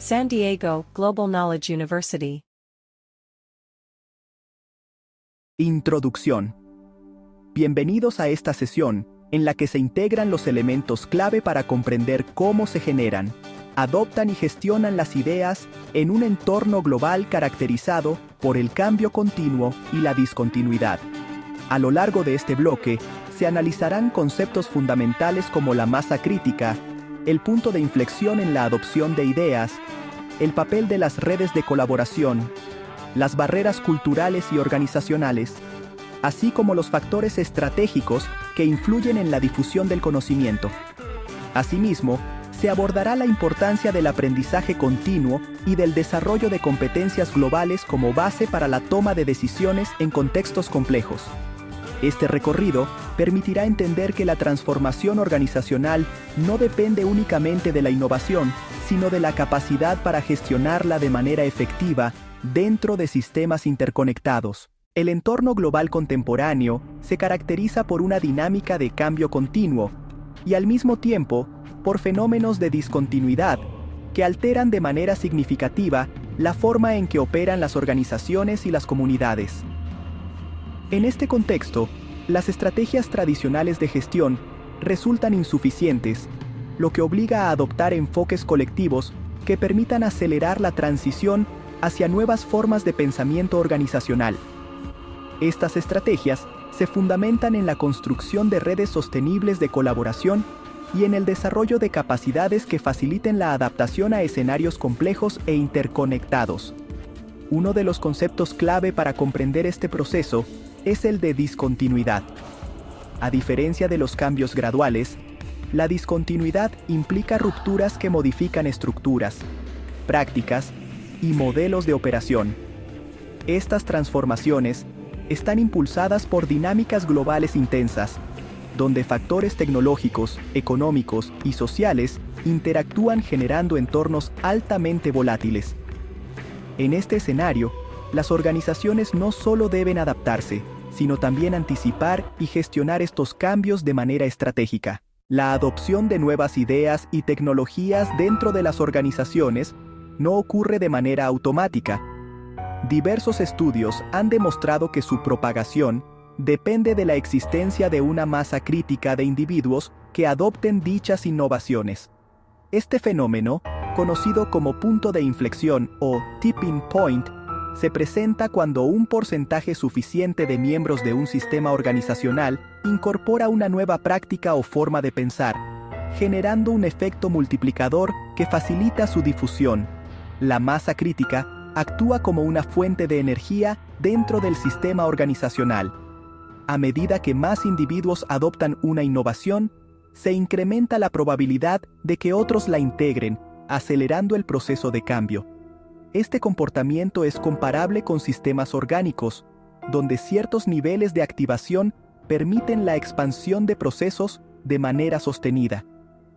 San Diego Global Knowledge University. Introducción. Bienvenidos a esta sesión, en la que se integran los elementos clave para comprender cómo se generan, adoptan y gestionan las ideas en un entorno global caracterizado por el cambio continuo y la discontinuidad. A lo largo de este bloque, se analizarán conceptos fundamentales como la masa crítica, el punto de inflexión en la adopción de ideas, el papel de las redes de colaboración, las barreras culturales y organizacionales, así como los factores estratégicos que influyen en la difusión del conocimiento. Asimismo, se abordará la importancia del aprendizaje continuo y del desarrollo de competencias globales como base para la toma de decisiones en contextos complejos. Este recorrido permitirá entender que la transformación organizacional no depende únicamente de la innovación, sino de la capacidad para gestionarla de manera efectiva dentro de sistemas interconectados. El entorno global contemporáneo se caracteriza por una dinámica de cambio continuo y al mismo tiempo por fenómenos de discontinuidad que alteran de manera significativa la forma en que operan las organizaciones y las comunidades. En este contexto, las estrategias tradicionales de gestión resultan insuficientes, lo que obliga a adoptar enfoques colectivos que permitan acelerar la transición hacia nuevas formas de pensamiento organizacional. Estas estrategias se fundamentan en la construcción de redes sostenibles de colaboración y en el desarrollo de capacidades que faciliten la adaptación a escenarios complejos e interconectados. Uno de los conceptos clave para comprender este proceso es el de discontinuidad. A diferencia de los cambios graduales, la discontinuidad implica rupturas que modifican estructuras, prácticas y modelos de operación. Estas transformaciones están impulsadas por dinámicas globales intensas, donde factores tecnológicos, económicos y sociales interactúan generando entornos altamente volátiles. En este escenario, las organizaciones no solo deben adaptarse, sino también anticipar y gestionar estos cambios de manera estratégica. La adopción de nuevas ideas y tecnologías dentro de las organizaciones no ocurre de manera automática. Diversos estudios han demostrado que su propagación depende de la existencia de una masa crítica de individuos que adopten dichas innovaciones. Este fenómeno, conocido como punto de inflexión o tipping point, se presenta cuando un porcentaje suficiente de miembros de un sistema organizacional incorpora una nueva práctica o forma de pensar, generando un efecto multiplicador que facilita su difusión. La masa crítica actúa como una fuente de energía dentro del sistema organizacional. A medida que más individuos adoptan una innovación, se incrementa la probabilidad de que otros la integren, acelerando el proceso de cambio. Este comportamiento es comparable con sistemas orgánicos, donde ciertos niveles de activación permiten la expansión de procesos de manera sostenida.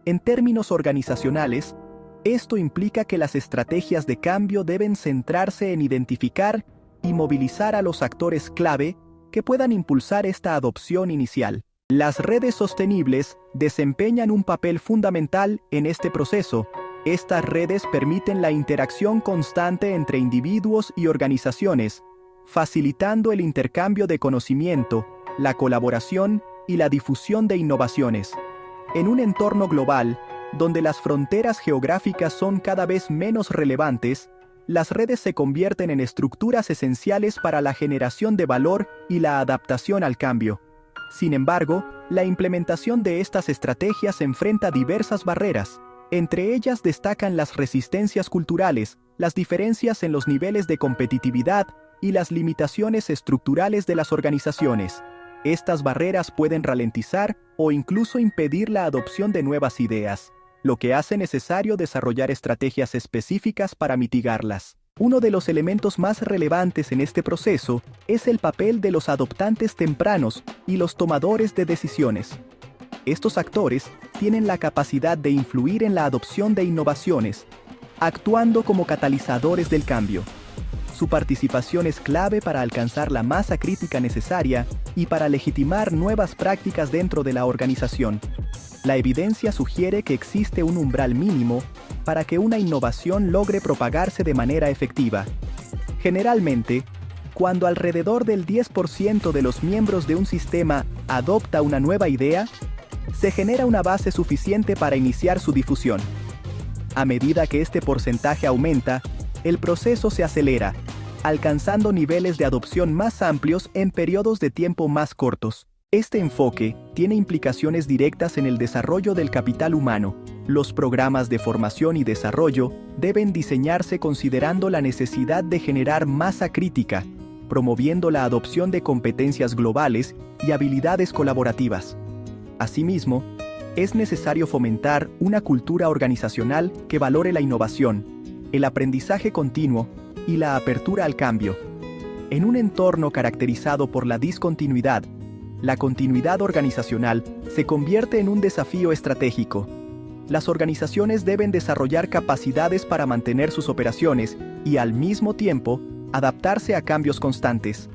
En términos organizacionales, esto implica que las estrategias de cambio deben centrarse en identificar y movilizar a los actores clave que puedan impulsar esta adopción inicial. Las redes sostenibles desempeñan un papel fundamental en este proceso. Estas redes permiten la interacción constante entre individuos y organizaciones, facilitando el intercambio de conocimiento, la colaboración y la difusión de innovaciones. En un entorno global, donde las fronteras geográficas son cada vez menos relevantes, las redes se convierten en estructuras esenciales para la generación de valor y la adaptación al cambio. Sin embargo, la implementación de estas estrategias enfrenta diversas barreras. Entre ellas destacan las resistencias culturales, las diferencias en los niveles de competitividad y las limitaciones estructurales de las organizaciones. Estas barreras pueden ralentizar o incluso impedir la adopción de nuevas ideas, lo que hace necesario desarrollar estrategias específicas para mitigarlas. Uno de los elementos más relevantes en este proceso es el papel de los adoptantes tempranos y los tomadores de decisiones. Estos actores tienen la capacidad de influir en la adopción de innovaciones, actuando como catalizadores del cambio. Su participación es clave para alcanzar la masa crítica necesaria y para legitimar nuevas prácticas dentro de la organización. La evidencia sugiere que existe un umbral mínimo para que una innovación logre propagarse de manera efectiva. Generalmente, cuando alrededor del 10% de los miembros de un sistema adopta una nueva idea, se genera una base suficiente para iniciar su difusión. A medida que este porcentaje aumenta, el proceso se acelera, alcanzando niveles de adopción más amplios en periodos de tiempo más cortos. Este enfoque tiene implicaciones directas en el desarrollo del capital humano. Los programas de formación y desarrollo deben diseñarse considerando la necesidad de generar masa crítica, promoviendo la adopción de competencias globales y habilidades colaborativas. Asimismo, es necesario fomentar una cultura organizacional que valore la innovación, el aprendizaje continuo y la apertura al cambio. En un entorno caracterizado por la discontinuidad, la continuidad organizacional se convierte en un desafío estratégico. Las organizaciones deben desarrollar capacidades para mantener sus operaciones y, al mismo tiempo, adaptarse a cambios constantes.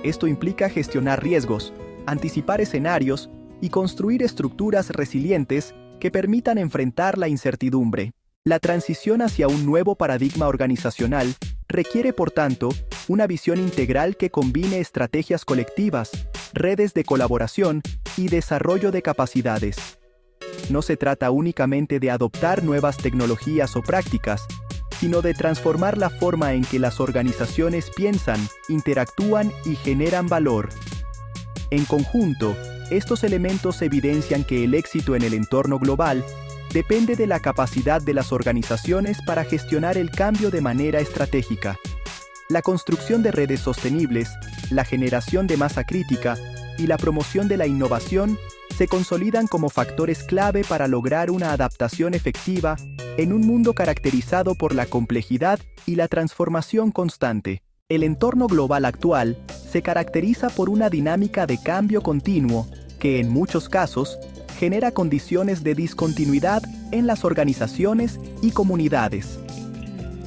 Esto implica gestionar riesgos, anticipar escenarios y construir estructuras resilientes que permitan enfrentar la incertidumbre. La transición hacia un nuevo paradigma organizacional requiere, por tanto, una visión integral que combine estrategias colectivas, redes de colaboración y desarrollo de capacidades. No se trata únicamente de adoptar nuevas tecnologías o prácticas, sino de transformar la forma en que las organizaciones piensan, interactúan y generan valor. En conjunto, estos elementos evidencian que el éxito en el entorno global depende de la capacidad de las organizaciones para gestionar el cambio de manera estratégica. La construcción de redes sostenibles, la generación de masa crítica y la promoción de la innovación se consolidan como factores clave para lograr una adaptación efectiva en un mundo caracterizado por la complejidad y la transformación constante. El entorno global actual se caracteriza por una dinámica de cambio continuo que, en muchos casos, genera condiciones de discontinuidad en las organizaciones y comunidades.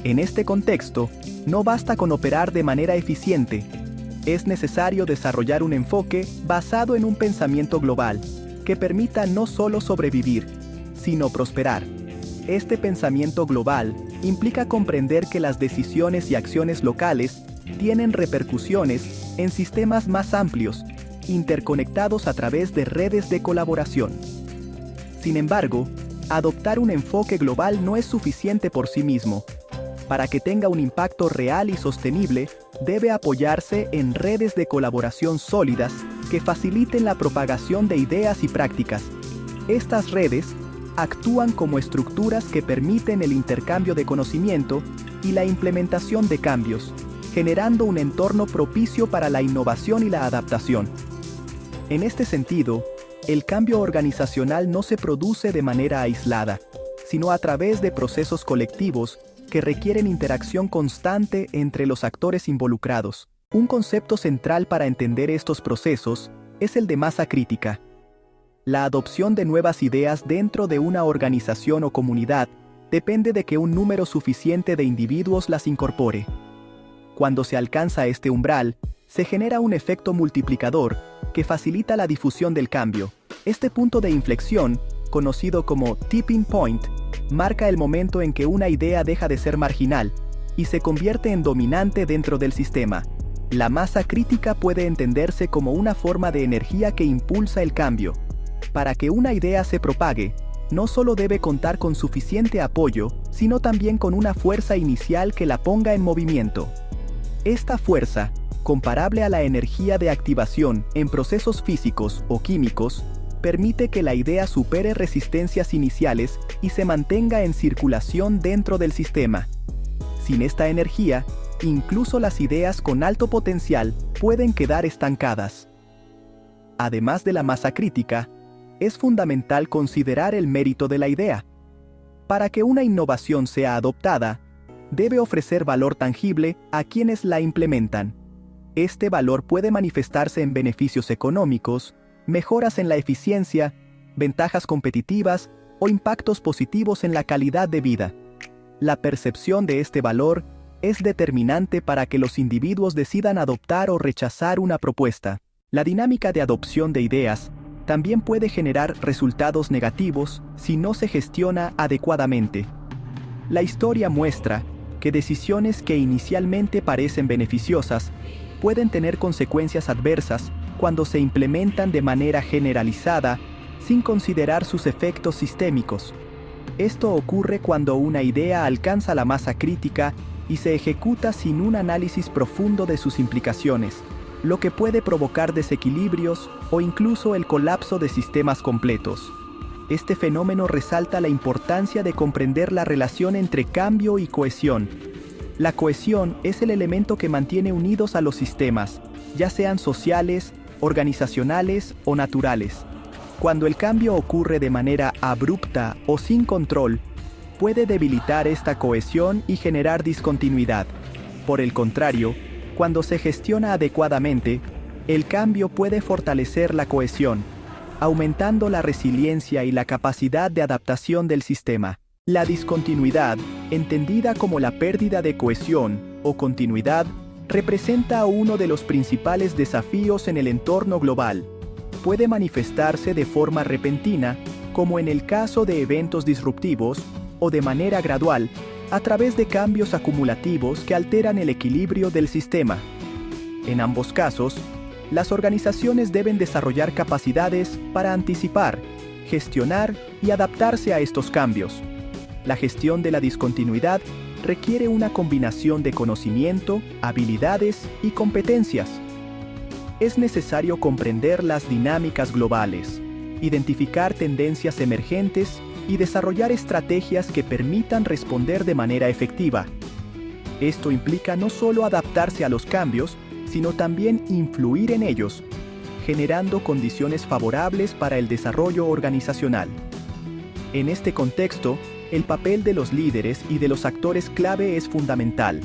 En este contexto, no basta con operar de manera eficiente. Es necesario desarrollar un enfoque basado en un pensamiento global, que permita no solo sobrevivir, sino prosperar. Este pensamiento global implica comprender que las decisiones y acciones locales tienen repercusiones en sistemas más amplios, interconectados a través de redes de colaboración. Sin embargo, adoptar un enfoque global no es suficiente por sí mismo. Para que tenga un impacto real y sostenible, debe apoyarse en redes de colaboración sólidas que faciliten la propagación de ideas y prácticas. Estas redes actúan como estructuras que permiten el intercambio de conocimiento y la implementación de cambios, generando un entorno propicio para la innovación y la adaptación. En este sentido, el cambio organizacional no se produce de manera aislada, sino a través de procesos colectivos que requieren interacción constante entre los actores involucrados. Un concepto central para entender estos procesos es el de masa crítica. La adopción de nuevas ideas dentro de una organización o comunidad depende de que un número suficiente de individuos las incorpore. Cuando se alcanza este umbral, se genera un efecto multiplicador que facilita la difusión del cambio. Este punto de inflexión, conocido como tipping point, marca el momento en que una idea deja de ser marginal y se convierte en dominante dentro del sistema. La masa crítica puede entenderse como una forma de energía que impulsa el cambio. Para que una idea se propague, no solo debe contar con suficiente apoyo, sino también con una fuerza inicial que la ponga en movimiento. Esta fuerza, comparable a la energía de activación en procesos físicos o químicos, permite que la idea supere resistencias iniciales y se mantenga en circulación dentro del sistema. Sin esta energía, incluso las ideas con alto potencial pueden quedar estancadas. Además de la masa crítica, es fundamental considerar el mérito de la idea. Para que una innovación sea adoptada, debe ofrecer valor tangible a quienes la implementan. Este valor puede manifestarse en beneficios económicos, mejoras en la eficiencia, ventajas competitivas o impactos positivos en la calidad de vida. La percepción de este valor es determinante para que los individuos decidan adoptar o rechazar una propuesta. La dinámica de adopción de ideas también puede generar resultados negativos si no se gestiona adecuadamente. La historia muestra que decisiones que inicialmente parecen beneficiosas pueden tener consecuencias adversas cuando se implementan de manera generalizada sin considerar sus efectos sistémicos. Esto ocurre cuando una idea alcanza la masa crítica y se ejecuta sin un análisis profundo de sus implicaciones, lo que puede provocar desequilibrios o incluso el colapso de sistemas completos. Este fenómeno resalta la importancia de comprender la relación entre cambio y cohesión. La cohesión es el elemento que mantiene unidos a los sistemas, ya sean sociales, organizacionales o naturales. Cuando el cambio ocurre de manera abrupta o sin control, puede debilitar esta cohesión y generar discontinuidad. Por el contrario, cuando se gestiona adecuadamente, el cambio puede fortalecer la cohesión, aumentando la resiliencia y la capacidad de adaptación del sistema. La discontinuidad, entendida como la pérdida de cohesión o continuidad, representa uno de los principales desafíos en el entorno global. Puede manifestarse de forma repentina, como en el caso de eventos disruptivos, o de manera gradual, a través de cambios acumulativos que alteran el equilibrio del sistema. En ambos casos, las organizaciones deben desarrollar capacidades para anticipar, gestionar y adaptarse a estos cambios. La gestión de la discontinuidad requiere una combinación de conocimiento, habilidades y competencias. Es necesario comprender las dinámicas globales, identificar tendencias emergentes y desarrollar estrategias que permitan responder de manera efectiva. Esto implica no solo adaptarse a los cambios, sino también influir en ellos, generando condiciones favorables para el desarrollo organizacional. En este contexto, el papel de los líderes y de los actores clave es fundamental.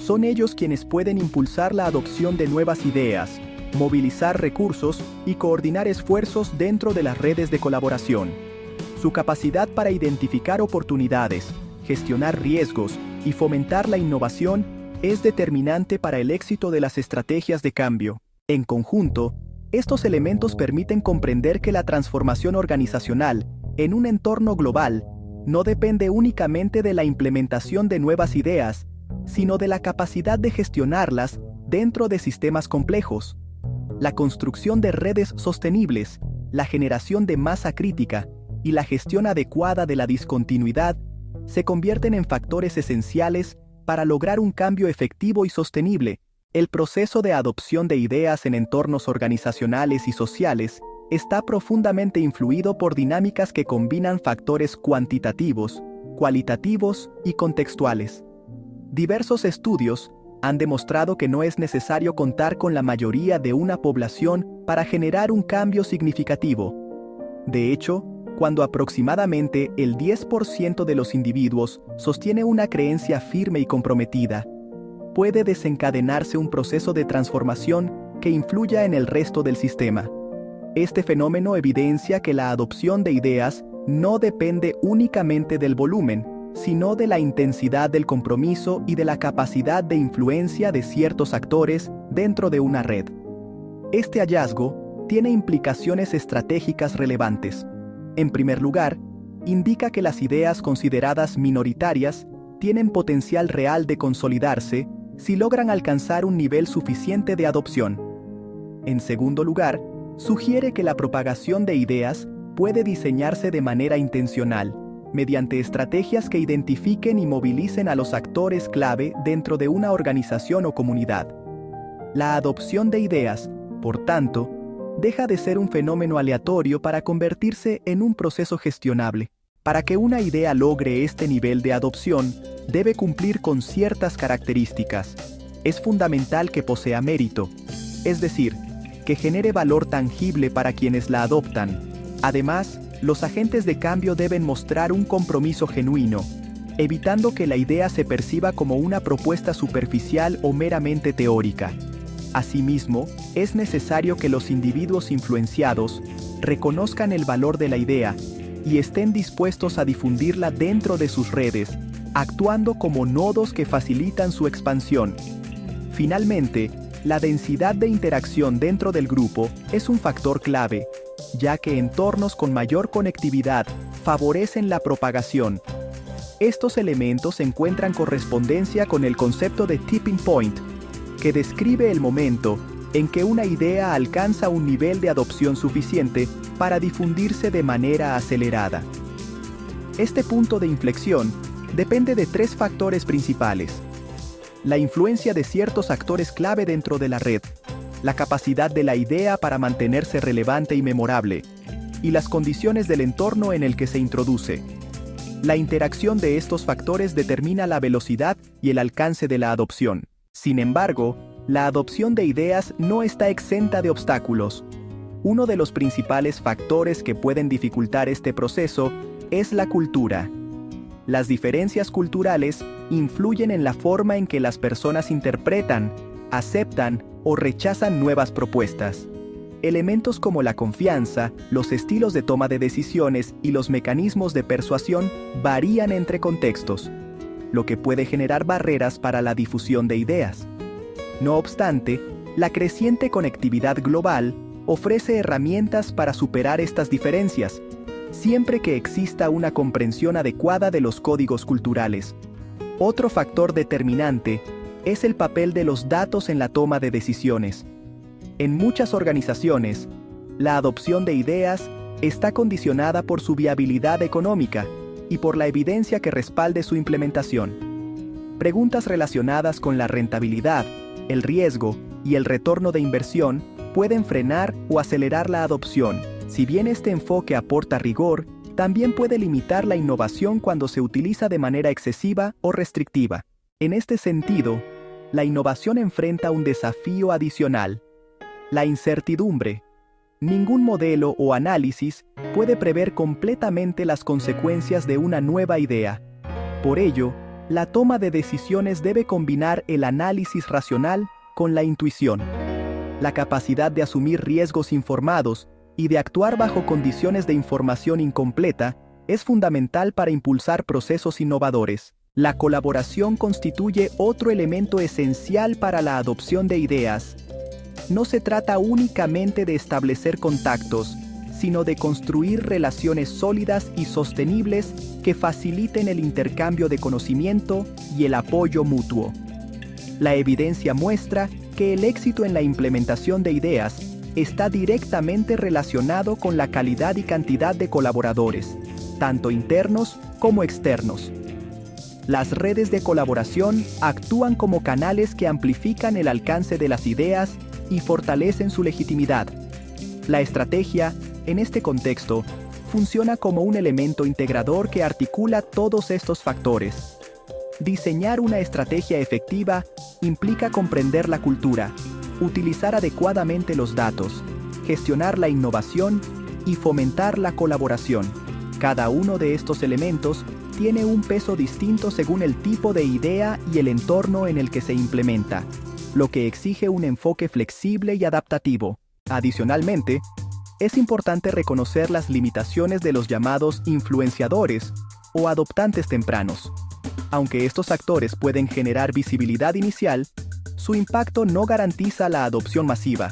Son ellos quienes pueden impulsar la adopción de nuevas ideas, movilizar recursos y coordinar esfuerzos dentro de las redes de colaboración. Su capacidad para identificar oportunidades, gestionar riesgos y fomentar la innovación es determinante para el éxito de las estrategias de cambio. En conjunto, estos elementos permiten comprender que la transformación organizacional en un entorno global no depende únicamente de la implementación de nuevas ideas, sino de la capacidad de gestionarlas dentro de sistemas complejos. La construcción de redes sostenibles, la generación de masa crítica y la gestión adecuada de la discontinuidad se convierten en factores esenciales para lograr un cambio efectivo y sostenible. El proceso de adopción de ideas en entornos organizacionales y sociales está profundamente influido por dinámicas que combinan factores cuantitativos, cualitativos y contextuales. Diversos estudios han demostrado que no es necesario contar con la mayoría de una población para generar un cambio significativo. De hecho, cuando aproximadamente el 10% de los individuos sostiene una creencia firme y comprometida, puede desencadenarse un proceso de transformación que influya en el resto del sistema. Este fenómeno evidencia que la adopción de ideas no depende únicamente del volumen, sino de la intensidad del compromiso y de la capacidad de influencia de ciertos actores dentro de una red. Este hallazgo tiene implicaciones estratégicas relevantes. En primer lugar, indica que las ideas consideradas minoritarias tienen potencial real de consolidarse si logran alcanzar un nivel suficiente de adopción. En segundo lugar, sugiere que la propagación de ideas puede diseñarse de manera intencional, mediante estrategias que identifiquen y movilicen a los actores clave dentro de una organización o comunidad. La adopción de ideas, por tanto, deja de ser un fenómeno aleatorio para convertirse en un proceso gestionable. Para que una idea logre este nivel de adopción, debe cumplir con ciertas características. Es fundamental que posea mérito, es decir, que genere valor tangible para quienes la adoptan. Además, los agentes de cambio deben mostrar un compromiso genuino, evitando que la idea se perciba como una propuesta superficial o meramente teórica. Asimismo, es necesario que los individuos influenciados reconozcan el valor de la idea y estén dispuestos a difundirla dentro de sus redes, actuando como nodos que facilitan su expansión. Finalmente, la densidad de interacción dentro del grupo es un factor clave, ya que entornos con mayor conectividad favorecen la propagación. Estos elementos encuentran correspondencia con el concepto de tipping point, que describe el momento en que una idea alcanza un nivel de adopción suficiente para difundirse de manera acelerada. Este punto de inflexión depende de tres factores principales: la influencia de ciertos actores clave dentro de la red, la capacidad de la idea para mantenerse relevante y memorable, y las condiciones del entorno en el que se introduce. La interacción de estos factores determina la velocidad y el alcance de la adopción. Sin embargo, la adopción de ideas no está exenta de obstáculos. Uno de los principales factores que pueden dificultar este proceso es la cultura. Las diferencias culturales influyen en la forma en que las personas interpretan, aceptan o rechazan nuevas propuestas. Elementos como la confianza, los estilos de toma de decisiones y los mecanismos de persuasión varían entre contextos, lo que puede generar barreras para la difusión de ideas. No obstante, la creciente conectividad global ofrece herramientas para superar estas diferencias, siempre que exista una comprensión adecuada de los códigos culturales. Otro factor determinante es el papel de los datos en la toma de decisiones. En muchas organizaciones, la adopción de ideas está condicionada por su viabilidad económica y por la evidencia que respalde su implementación. Preguntas relacionadas con la rentabilidad, el riesgo y el retorno de inversión pueden frenar o acelerar la adopción. Si bien este enfoque aporta rigor, también puede limitar la innovación cuando se utiliza de manera excesiva o restrictiva. En este sentido, la innovación enfrenta un desafío adicional: la incertidumbre. Ningún modelo o análisis puede prever completamente las consecuencias de una nueva idea. Por ello, la toma de decisiones debe combinar el análisis racional con la intuición. La capacidad de asumir riesgos informados y de actuar bajo condiciones de información incompleta es fundamental para impulsar procesos innovadores. La colaboración constituye otro elemento esencial para la adopción de ideas. No se trata únicamente de establecer contactos, sino de construir relaciones sólidas y sostenibles que faciliten el intercambio de conocimiento y el apoyo mutuo. La evidencia muestra que el éxito en la implementación de ideas está directamente relacionado con la calidad y cantidad de colaboradores, tanto internos como externos. Las redes de colaboración actúan como canales que amplifican el alcance de las ideas y fortalecen su legitimidad. La estrategia, en este contexto, funciona como un elemento integrador que articula todos estos factores. Diseñar una estrategia efectiva implica comprender la cultura, utilizar adecuadamente los datos, gestionar la innovación y fomentar la colaboración. Cada uno de estos elementos tiene un peso distinto según el tipo de idea y el entorno en el que se implementa, lo que exige un enfoque flexible y adaptativo. Adicionalmente, es importante reconocer las limitaciones de los llamados influenciadores o adoptantes tempranos. Aunque estos actores pueden generar visibilidad inicial, su impacto no garantiza la adopción masiva.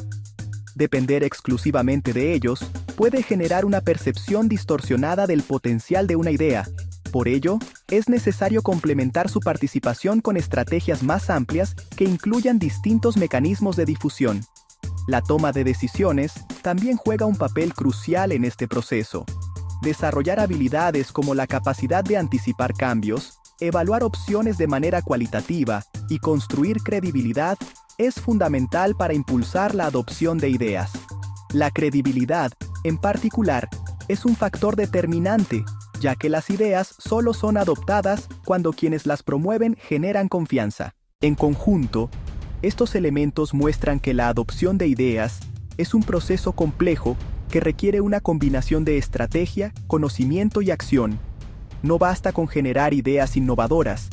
Depender exclusivamente de ellos puede generar una percepción distorsionada del potencial de una idea. Por ello, es necesario complementar su participación con estrategias más amplias que incluyan distintos mecanismos de difusión. La toma de decisiones también juega un papel crucial en este proceso. Desarrollar habilidades como la capacidad de anticipar cambios, evaluar opciones de manera cualitativa y construir credibilidad es fundamental para impulsar la adopción de ideas. La credibilidad, en particular, es un factor determinante, ya que las ideas solo son adoptadas cuando quienes las promueven generan confianza. En conjunto, estos elementos muestran que la adopción de ideas es un proceso complejo que requiere una combinación de estrategia, conocimiento y acción. No basta con generar ideas innovadoras.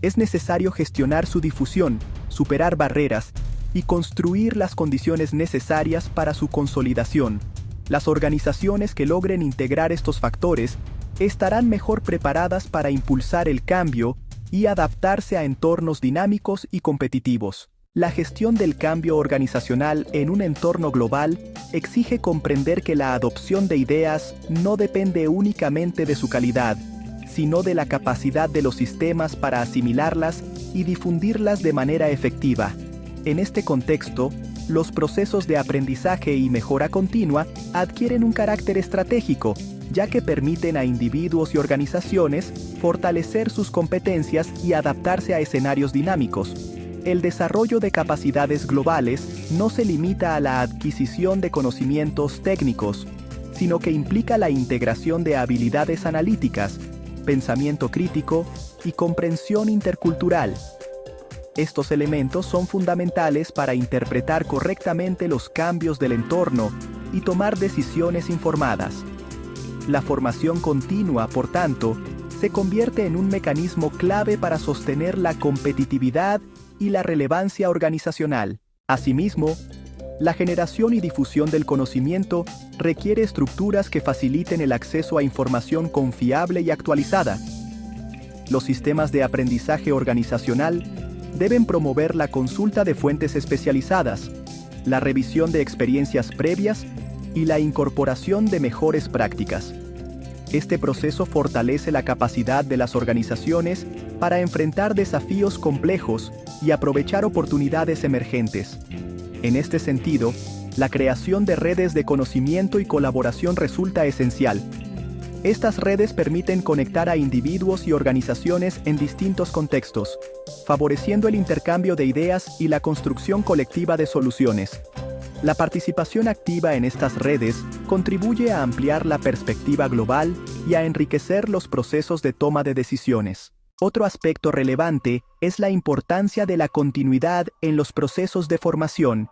Es necesario gestionar su difusión, superar barreras y construir las condiciones necesarias para su consolidación. Las organizaciones que logren integrar estos factores estarán mejor preparadas para impulsar el cambio y adaptarse a entornos dinámicos y competitivos. La gestión del cambio organizacional en un entorno global exige comprender que la adopción de ideas no depende únicamente de su calidad, sino de la capacidad de los sistemas para asimilarlas y difundirlas de manera efectiva. En este contexto, los procesos de aprendizaje y mejora continua adquieren un carácter estratégico, ya que permiten a individuos y organizaciones fortalecer sus competencias y adaptarse a escenarios dinámicos. El desarrollo de capacidades globales no se limita a la adquisición de conocimientos técnicos, sino que implica la integración de habilidades analíticas, pensamiento crítico y comprensión intercultural. Estos elementos son fundamentales para interpretar correctamente los cambios del entorno y tomar decisiones informadas. La formación continua, por tanto, se convierte en un mecanismo clave para sostener la competitividad y la relevancia organizacional. Asimismo, la generación y difusión del conocimiento requiere estructuras que faciliten el acceso a información confiable y actualizada. Los sistemas de aprendizaje organizacional deben promover la consulta de fuentes especializadas, la revisión de experiencias previas y la incorporación de mejores prácticas. Este proceso fortalece la capacidad de las organizaciones para enfrentar desafíos complejos y aprovechar oportunidades emergentes. En este sentido, la creación de redes de conocimiento y colaboración resulta esencial. Estas redes permiten conectar a individuos y organizaciones en distintos contextos, favoreciendo el intercambio de ideas y la construcción colectiva de soluciones. La participación activa en estas redes contribuye a ampliar la perspectiva global y a enriquecer los procesos de toma de decisiones. Otro aspecto relevante es la importancia de la continuidad en los procesos de formación.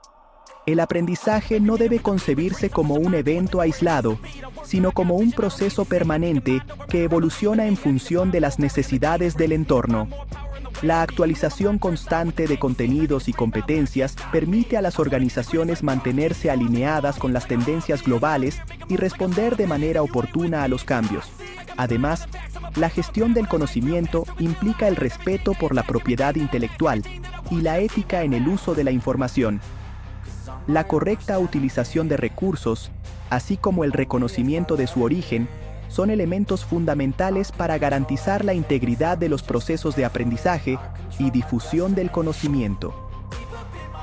El aprendizaje no debe concebirse como un evento aislado, sino como un proceso permanente que evoluciona en función de las necesidades del entorno. La actualización constante de contenidos y competencias permite a las organizaciones mantenerse alineadas con las tendencias globales y responder de manera oportuna a los cambios. Además, la gestión del conocimiento implica el respeto por la propiedad intelectual y la ética en el uso de la información. La correcta utilización de recursos, así como el reconocimiento de su origen, son elementos fundamentales para garantizar la integridad de los procesos de aprendizaje y difusión del conocimiento.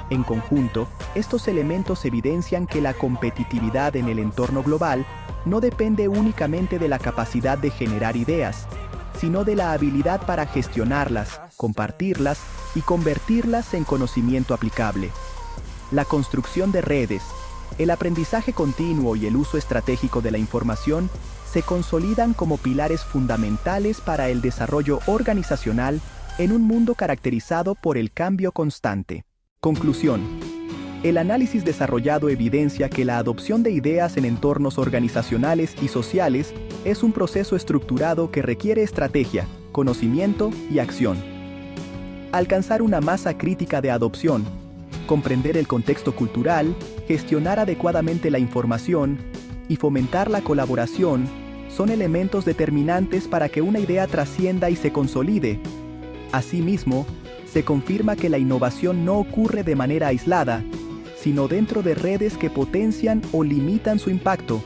En conjunto, estos elementos evidencian que la competitividad en el entorno global no depende únicamente de la capacidad de generar ideas, sino de la habilidad para gestionarlas, compartirlas y convertirlas en conocimiento aplicable. La construcción de redes, el aprendizaje continuo y el uso estratégico de la información se consolidan como pilares fundamentales para el desarrollo organizacional en un mundo caracterizado por el cambio constante. Conclusión. El análisis desarrollado evidencia que la adopción de ideas en entornos organizacionales y sociales es un proceso estructurado que requiere estrategia, conocimiento y acción. Alcanzar una masa crítica de adopción, comprender el contexto cultural, gestionar adecuadamente la información y fomentar la colaboración son elementos determinantes para que una idea trascienda y se consolide. Asimismo, se confirma que la innovación no ocurre de manera aislada, sino dentro de redes que potencian o limitan su impacto.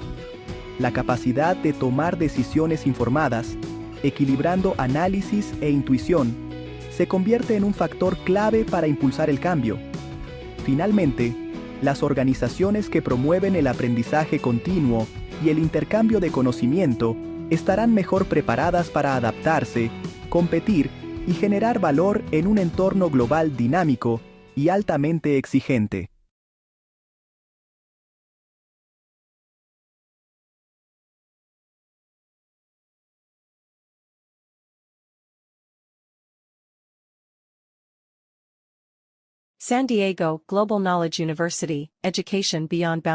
La capacidad de tomar decisiones informadas, equilibrando análisis e intuición, se convierte en un factor clave para impulsar el cambio. Finalmente, las organizaciones que promueven el aprendizaje continuo y el intercambio de conocimiento estarán mejor preparadas para adaptarse, competir y generar valor en un entorno global dinámico y altamente exigente. San Diego Global Knowledge University, Education Beyond Boundaries.